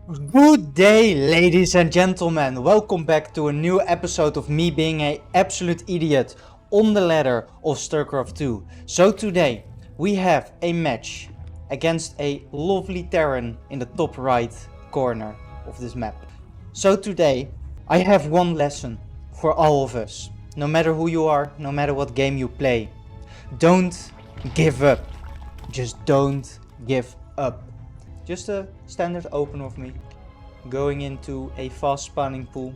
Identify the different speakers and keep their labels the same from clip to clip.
Speaker 1: Good day, ladies and gentlemen. Welcome back to a new episode of me being an absolute idiot on the ladder of StarCraft 2. So today we have a match against a lovely Terran in the top right corner of this map. So today I have one lesson for all of us. No matter who you are, no matter what game you play, don't give up. Just don't give up. Just a standard open of me, going into a fast spawning pool,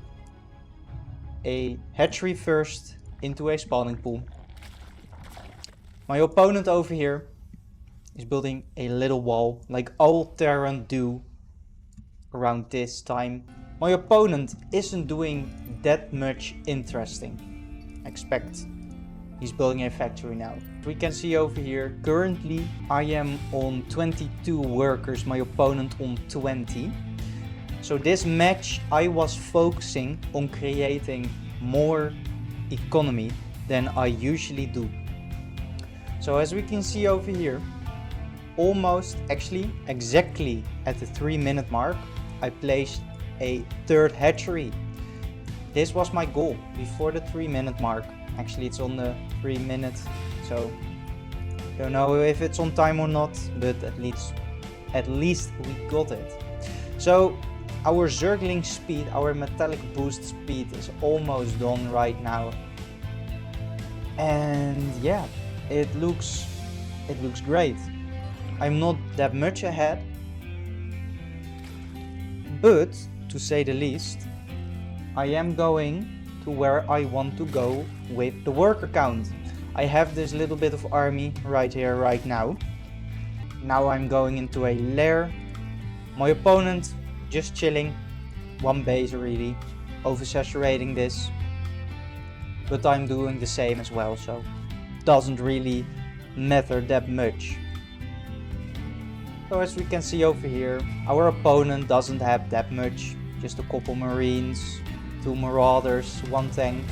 Speaker 1: a hatchery first into a spawning pool. My opponent over here is building a little wall like all Terran do around this time. My opponent isn't doing that much interesting. I expect he's building a factory now. We can see over here, currently I am on 22 workers, my opponent on 20. So this match I was focusing on creating more economy than I usually do. So as we can see over here, almost, actually exactly at the 3-minute mark, I placed a third hatchery. This was my goal before the 3-minute mark. Actually, it's on the 3 minutes, so don't know if it's on time or not, but at least we got it. So our Zergling speed, our metallic boost speed is almost done right now, and yeah, it looks great. I'm not that much ahead, but to say the least, I am going to where I want to go with the worker count. I have this little bit of army right here right now. Now I'm going into a lair. My opponent just chilling, one base really, oversaturating this, but I'm doing the same as well, so doesn't really matter that much. So as we can see over here, our opponent doesn't have that much, just a couple marines, 2 marauders, 1 tank.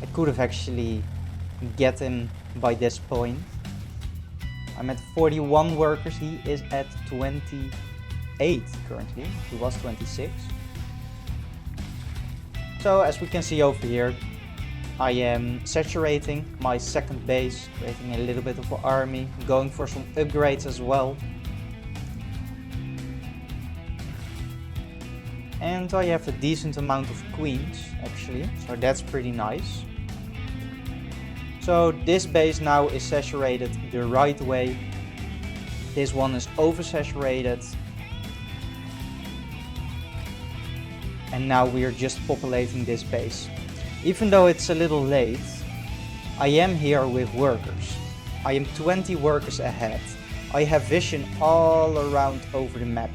Speaker 1: I could have actually get him by this point. I'm at 41 workers, he is at 28 currently, he was 26. So as we can see over here, I am saturating my second base, creating a little bit of an army, going for some upgrades as well. And I have a decent amount of queens actually, so that's pretty nice. So this base now is saturated the right way. This one is oversaturated. And now we are just populating this base. Even though it's a little late, I am here with workers. I am 20 workers ahead. I have vision all around over the map.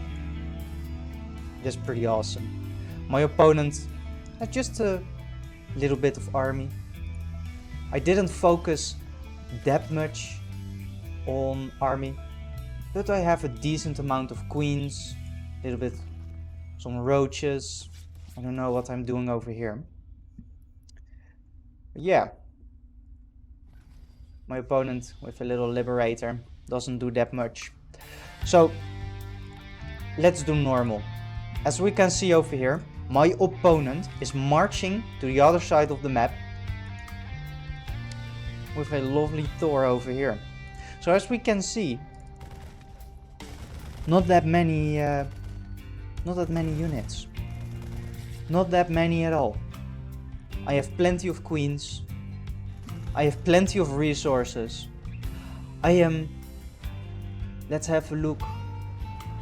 Speaker 1: That's pretty awesome. My opponent has just a little bit of army. I didn't focus that much on army, but I have a decent amount of queens, a little bit, some roaches. I don't know what I'm doing over here. But yeah, my opponent with a little liberator doesn't do that much. So let's do normal. As we can see over here, my opponent is marching to the other side of the map with a lovely Thor over here. So as we can see, not that many units, not that many at all. I have plenty of queens, I have plenty of resources. I am, let's have a look,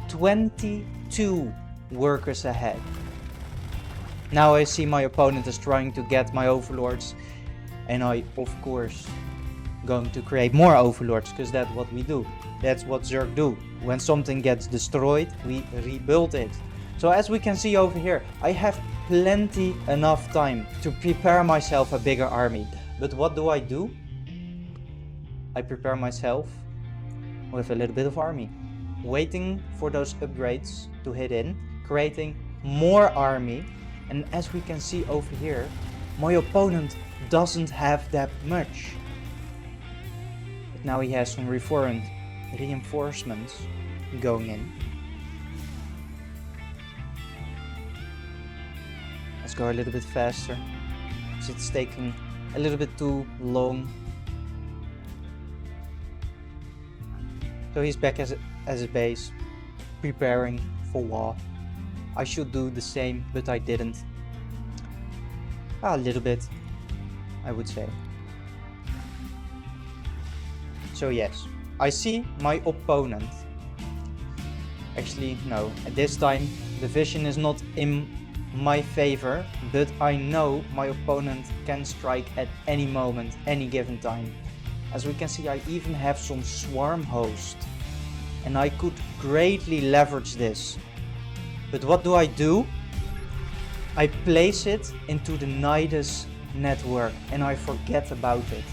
Speaker 1: 22 workers ahead. Now I see my opponent is trying to get my overlords, and I of course going to create more overlords, because that's what we do. That's what Zerg do. When something gets destroyed, we rebuild it. So as we can see over here, I have plenty enough time to prepare myself a bigger army. But what do? I prepare myself with a little bit of army, waiting for those upgrades to hit in, creating more army. And as we can see over here, my opponent doesn't have that much. But now he has some reinforcements going in. Let's go a little bit faster, because it's taking a little bit too long. So he's back as a base, preparing for war. I should do the same, but I didn't. A little bit, I would say. So yes, I see my opponent. Actually, no, at this time the vision is not in my favor, but I know my opponent can strike at any moment, any given time. As we can see, I even have some swarm host, and I could greatly leverage this. But what do? I place it into the Nidus network and I forget about it.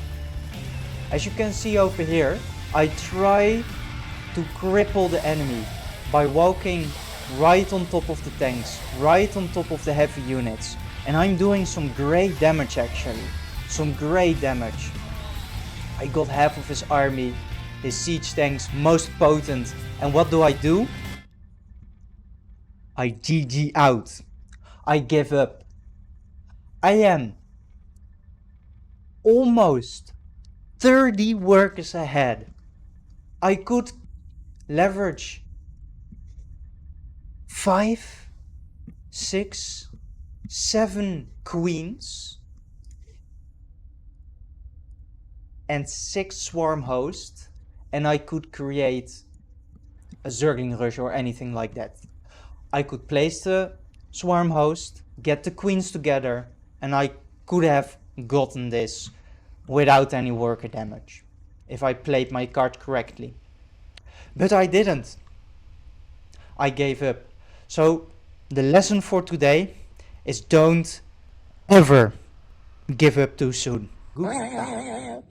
Speaker 1: As you can see over here, I try to cripple the enemy by walking right on top of the tanks, right on top of the heavy units. And I'm doing some great damage actually, some great damage. I got half of his army, his siege tanks most potent, and what do? I GG out. I give up. I am almost 30 workers ahead. I could leverage 5, 6, 7 queens and 6 swarm hosts, and I could create a Zergling rush or anything like that. I could place the swarm host, get the queens together, and I could have gotten this without any worker damage if I played my card correctly. But I didn't. I gave up. So the lesson for today is don't ever give up too soon. Goodbye.